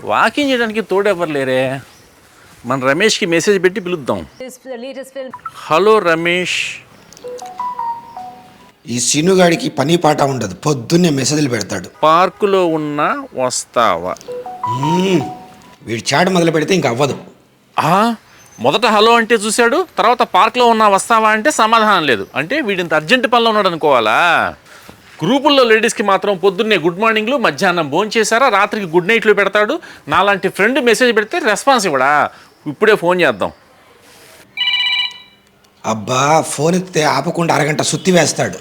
Walking చేయడానికి తోడెవ్వరు లేరే. మన రమేష్కి మెసేజ్ పెట్టి పిలుద్దాం. హలో రమేష్. ఈ సీనుగాడికి పని పాట ఉండదు, పొద్దున్నే మెసేజ్లు పెడతాడు. పార్కులో ఉన్నా వస్తావా? వీడి చాట్ మొదలు పెడితే ఇంక అవ్వదు. మొదట హలో అంటే చూశాడు, తర్వాత పార్క్లో ఉన్నా వస్తావా అంటే సమాధానం లేదు. అంటే వీడింత అర్జెంట్ పనిలో ఉన్నాడు అనుకోవాలా? గ్రూపుల్లో లేడీస్కి మాత్రం పొద్దున్నే గుడ్ మార్నింగ్లు, మధ్యాహ్నం భోజనం చేశారా, రాత్రికి గుడ్ నైట్లు పెడతాడు. నాలాంటి ఫ్రెండ్ మెసేజ్ పెడితే రెస్పాన్స్ ఇవ్వడా? ఇప్పుడే ఫోన్ చేద్దాం. అబ్బా, ఫోన్ ఎత్తితే ఆపకుండా అరగంట సుత్తి వేస్తాడు.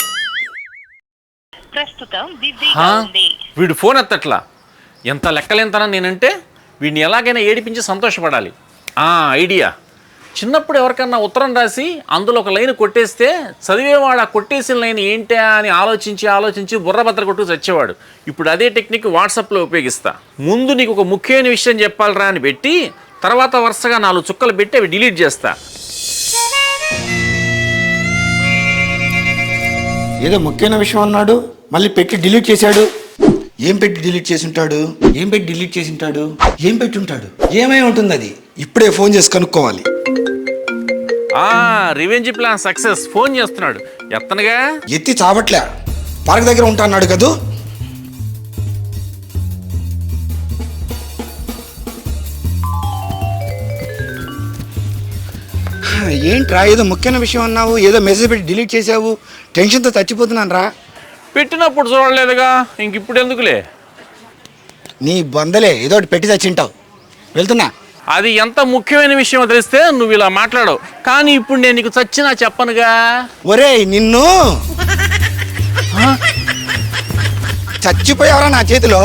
వీడు ఫోన్ ఎత్తట్లా. ఎంత లెక్కలేంతనా నేనంటే. వీడిని ఎలాగైనా ఏడిపించి సంతోషపడాలి. ఐడియా. చిన్నప్పుడు ఎవరికన్నా ఉత్తరం రాసి అందులో ఒక లైన్ కొట్టేస్తే చదివేవాడు ఆ కొట్టేసిన లైన్ ఏంటా అని ఆలోచించి బుర్రభద్ర కొట్టు చచ్చేవాడు. ఇప్పుడు అదే టెక్నిక్ వాట్సాప్లో ఉపయోగిస్తా. ముందు నీకు ఒక ముఖ్యమైన విషయం చెప్పాలరా అని పెట్టి, తర్వాత వరుసగా 4 చుక్కలు పెట్టి అవి డిలీట్ చేస్తా. ఏదో ముఖ్యమైన విషయం అన్నాడు, మళ్ళీ పెట్టి డిలీట్ చేశాడు. ఏం పెట్టి డిలీట్ చేసి ఉంటాడు? ఏం పెట్టి ఉంటాడు? ఏమై ఉంటుంది అది? ఇప్పుడే ఫోన్ చేసి కనుక్కోవాలి. Revenge plan success. ఫోన్ చేస్తున్నాడు. ఎత్తనగా. ఎత్తి చావట్లే. పార్క్ దగ్గర ఉంటా అన్నాడు కదూ. ఏంట్రా, ఏదో ముఖ్యమైన విషయం అన్నావు, ఏదో మెసేజ్ పెట్టి డిలీట్ చేసావు. టెన్షన్తో చచ్చిపోతున్నాను రా. పెట్టినప్పుడు చూడలేదుగా, ఇంక ఇప్పుడు ఎందుకులే. నీ బొందలే, ఏదో ఒకటి పెట్టి చచ్చింటావు. వెళ్తున్నా. అది ఎంత ముఖ్యమైన విషయం తెలిస్తే నువ్వు ఇలా మాట్లాడవు. కానీ ఇప్పుడు నేను నీకు చచ్చినా చెప్పనుగా. ఒరేయ్ నిన్ను, చచ్చిపోయావరా నా చేతిలో.